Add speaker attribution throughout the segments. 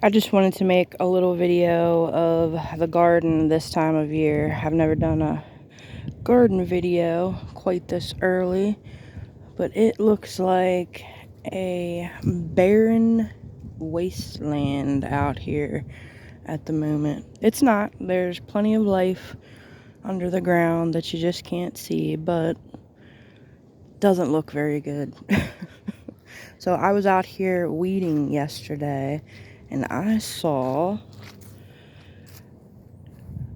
Speaker 1: I just wanted to make a little video of the garden this time of year. I've never done a garden video quite this early, but it looks like a barren wasteland out here at the moment. It's not. There's plenty of life under the ground that you just can't see, but doesn't look very good. So I was out here weeding yesterday and I saw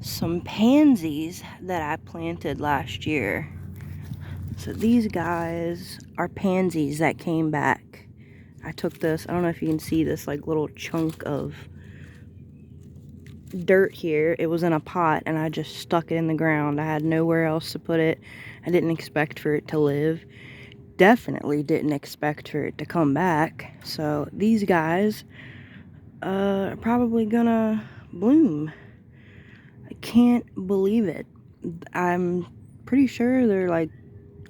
Speaker 1: some pansies that I planted last year. So these guys are pansies that came back. I took this, I don't know if you can see this like little chunk of dirt here. It was in a pot and I just stuck it in the ground. I had nowhere else to put it. I didn't expect for it to live. Definitely didn't expect for it to come back. So these guys are probably gonna bloom. I can't believe it. I'm pretty sure they're like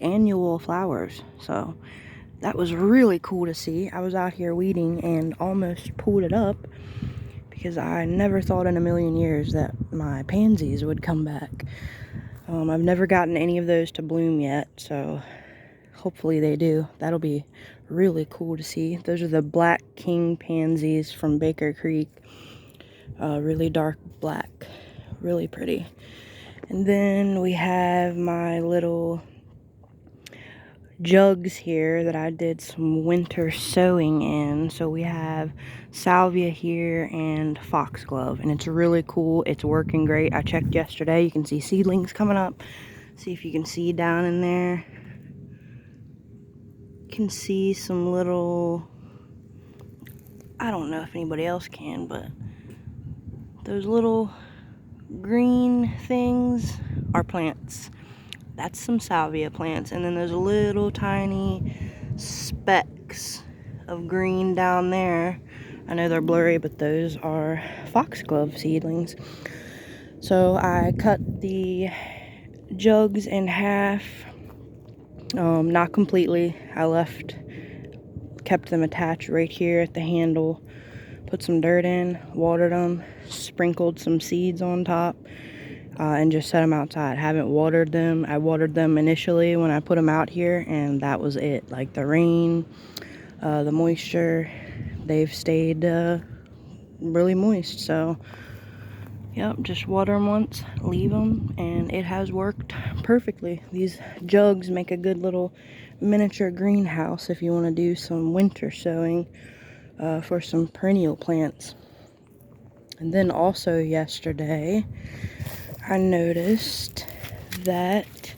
Speaker 1: annual flowers, so that was really cool to see. I was out here weeding and almost pulled it up because I never thought in a million years that my pansies would come back. I've never gotten any of those to bloom yet, so hopefully they do. That'll be really cool to see. Those are the Black King pansies from Baker Creek. Really dark black, really pretty. And then we have my little jugs here that I did some winter sowing in. So we have salvia here and foxglove, and it's really cool. It's working great. I checked yesterday. You can see seedlings coming up. See if you can see down in there. You can see some little, I don't know if anybody else can, but those little green things are plants. That's some salvia plants, and then there's little tiny specks of green down there. I know they're blurry, but those are foxglove seedlings. So I cut the jugs in half, not completely. I kept them attached right here at the handle, put some dirt in, watered them, sprinkled some seeds on top, and just set them outside. Haven't watered them. I watered them initially when I put them out here, and that was it. Like the rain, the moisture, they've stayed really moist. So yep, just water them once, leave them, and it has worked perfectly. These jugs make a good little miniature greenhouse if you want to do some winter sowing for some perennial plants. And then also yesterday I noticed that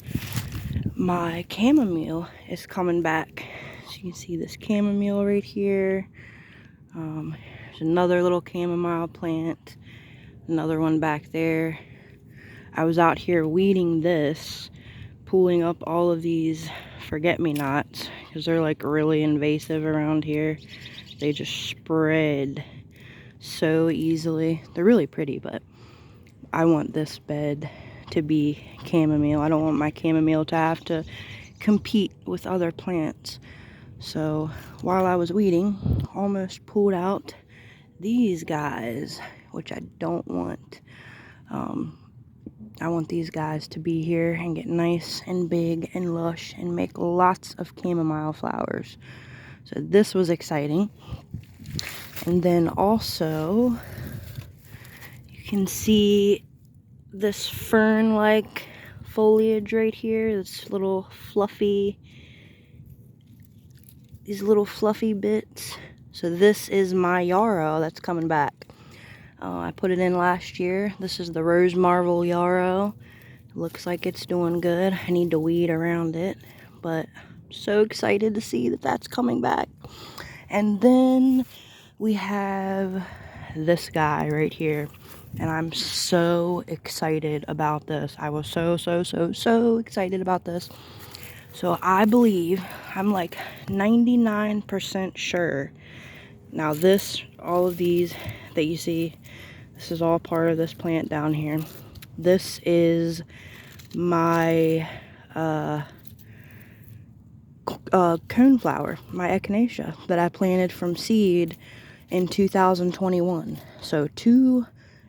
Speaker 1: my chamomile is coming back. So you can see this chamomile right here. There's another little chamomile plant, another one back there. I was out here weeding this, pulling up all of these forget-me-nots because they're like really invasive around here. They just spread so easily. They're really pretty, but I want this bed to be chamomile. I don't want my chamomile to have to compete with other plants. So while I was weeding, almost pulled out these guys, which I don't want. I want these guys to be here and get nice and big and lush and make lots of chamomile flowers. So this was exciting. And then also, you can see this fern-like foliage right here, these little fluffy bits. So this is my yarrow that's coming back. I put it in last year. This is the Rose Marvel yarrow. It looks like it's doing good. I need to weed around it, but I'm so excited to see that that's coming back. And then we have this guy right here, and I'm so excited about this. I was so excited about this. So I believe, I'm like 99% sure. Now all of these that you see, this is all part of this plant down here. This is my coneflower, my echinacea that I planted from seed in 2021. So June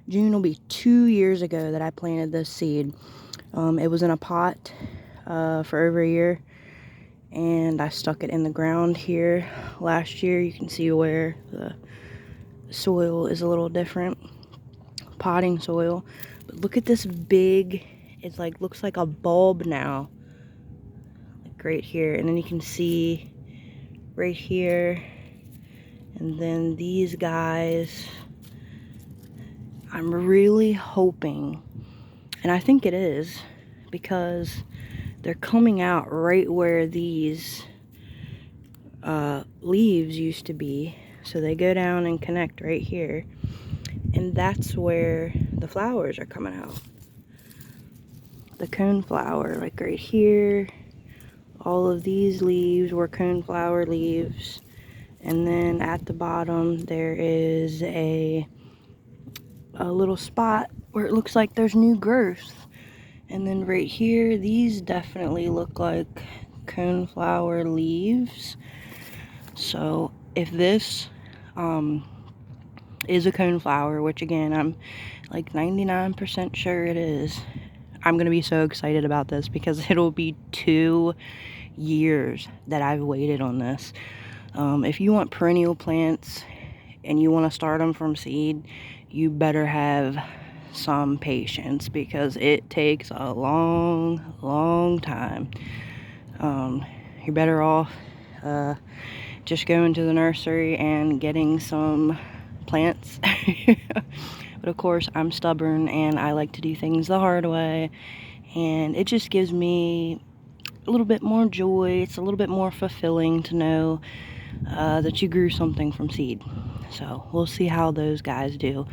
Speaker 1: will be 2 years ago that I planted this seed. It was in a pot for over a year, and I stuck it in the ground here last year. You can see where the soil is a little different, potting soil. But look at this big, it's like, looks like a bulb now, like right here. And then you can see right here, and then these guys. I'm really hoping, and I think it is, because they're coming out right where these leaves used to be. So they go down and connect right here, and that's where the flowers are coming out. The coneflower, like right here, all of these leaves were coneflower leaves, and then at the bottom there is a little spot where it looks like there's new growth. And then right here, these definitely look like coneflower leaves. So if this is a coneflower, which again, I'm like 99% sure it is, I'm gonna be so excited about this because it'll be 2 years that I've waited on this. If you want perennial plants and you want to start them from seed, you better have some patience because it takes a long time. You're better off just going to the nursery and getting some plants. But of course, I'm stubborn and I like to do things the hard way, and it just gives me a little bit more joy. It's a little bit more fulfilling to know that you grew something from seed. So we'll see how those guys do.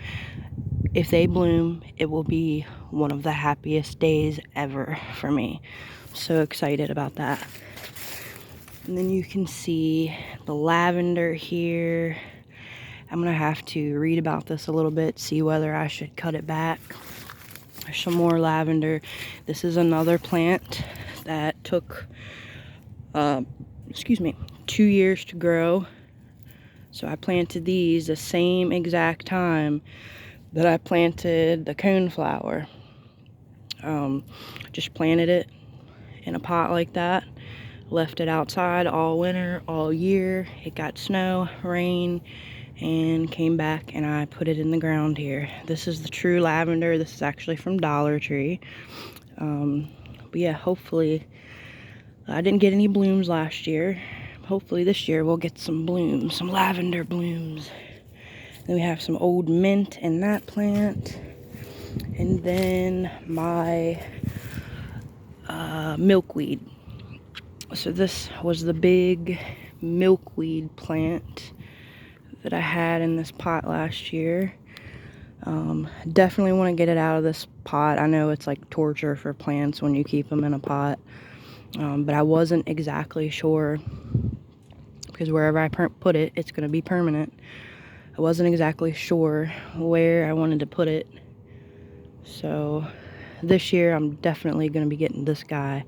Speaker 1: If they bloom, it will be one of the happiest days ever for me. So excited about that. And then you can see the lavender here. I'm gonna have to read about this a little bit, see whether I should cut it back. There's some more lavender. This is another plant that took 2 years to grow. So I planted these the same exact time that I planted the coneflower. Just planted it in a pot like that, left it outside all winter, all year. It got snow, rain, and came back, and I put it in the ground here. This is the true lavender. This is actually from Dollar Tree. But yeah, hopefully, I didn't get any blooms last year. Hopefully this year we'll get some blooms, some lavender blooms. Then we have some old mint in that plant. And then my milkweed. So this was the big milkweed plant that I had in this pot last year. Definitely want to get it out of this pot. I know it's like torture for plants when you keep them in a pot. But I wasn't exactly sure, because wherever I put it, it's going to be permanent. I wasn't exactly sure where I wanted to put it. So this year I'm definitely going to be getting this guy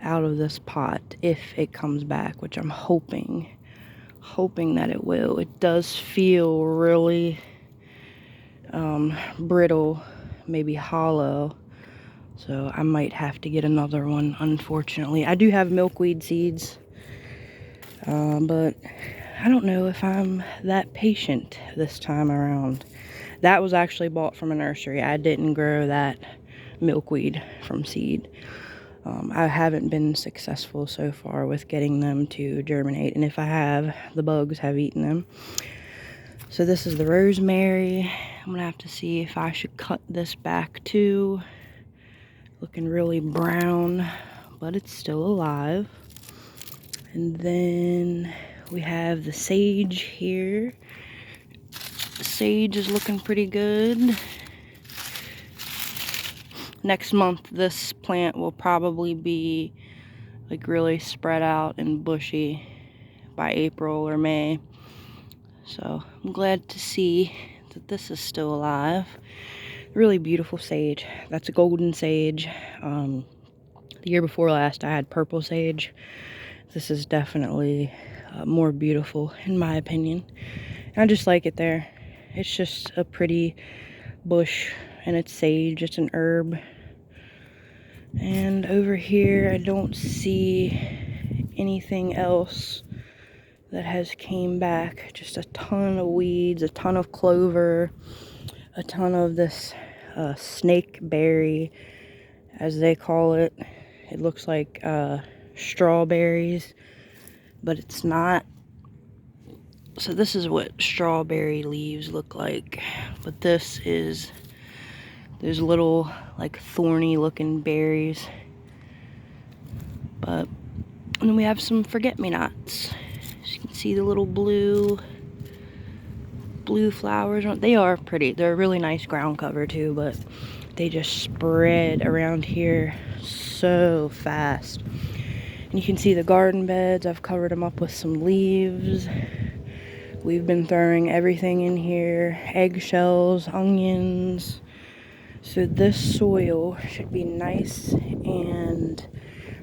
Speaker 1: out of this pot if it comes back, which I'm hoping that it will. It does feel really brittle, maybe hollow. So I might have to get another one, unfortunately. I do have milkweed seeds, but I don't know if I'm that patient this time around. That was actually bought from a nursery. I didn't grow that milkweed from seed. I haven't been successful so far with getting them to germinate, and if I have, the bugs have eaten them. So this is the rosemary. I'm gonna have to see if I should cut this back too. Looking really brown, but it's still alive. And then we have the sage here. The sage is looking pretty good. Next month, this plant will probably be like really spread out and bushy by April or May. So I'm glad to see that this is still alive. Really beautiful sage. That's a golden sage. The year before last I had purple sage. This is definitely more beautiful in my opinion. I just like it there. It's just a pretty bush, and it's sage, it's an herb. And over here, I don't see anything else that has came back. Just a ton of weeds, a ton of clover, a ton of this snake berry, as they call it. It looks like strawberries, but it's not. So this is what strawberry leaves look like, but this is, there's little like thorny looking berries. But and then we have some forget-me-nots. As you can see, the little blue flowers. They are pretty. They're a really nice ground cover too, but they just spread around here so fast. And you can see the garden beds. I've covered them up with some leaves. We've been throwing everything in here, eggshells, onions. So this soil should be nice and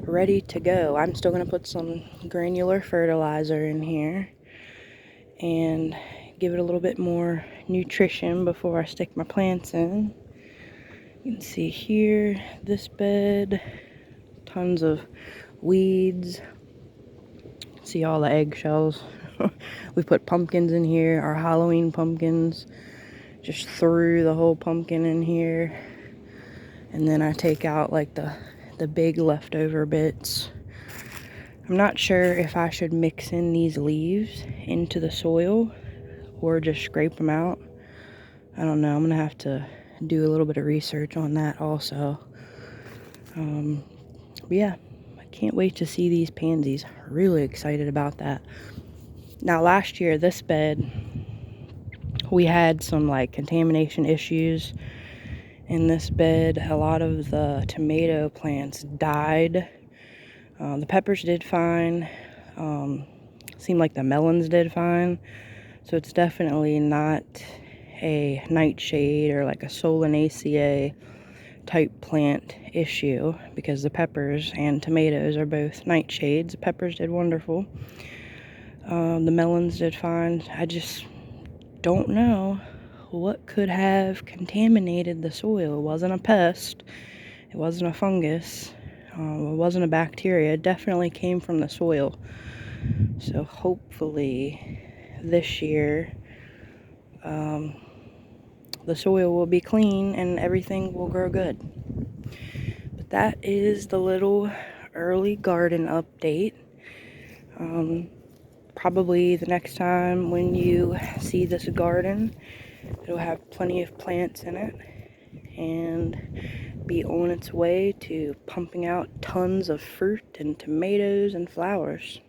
Speaker 1: ready to go. I'm still gonna put some granular fertilizer in here and give it a little bit more nutrition before I stick my plants in. You can see here, this bed, tons of weeds. See all the eggshells. We put pumpkins in here, our Halloween pumpkins. Just threw the whole pumpkin in here. And then I take out like the big leftover bits. I'm not sure if I should mix in these leaves into the soil or just scrape them out. I don't know. I'm gonna have to do a little bit of research on that also. But yeah, I can't wait to see these pansies. Really excited about that. Now last year, this bed, we had some like contamination issues in this bed. A lot of the tomato plants died. The peppers did fine. Seemed like the melons did fine. So it's definitely not a nightshade or like a Solanaceae type plant issue, because the peppers and tomatoes are both nightshades. The peppers did wonderful. The melons did fine. I just don't know what could have contaminated the soil. It wasn't a pest. It wasn't a fungus. It wasn't a bacteria. It definitely came from the soil. So hopefully this year the soil will be clean and everything will grow good. But that is the little early garden update. Probably the next time when you see this garden, it'll have plenty of plants in it and be on its way to pumping out tons of fruit and tomatoes and flowers.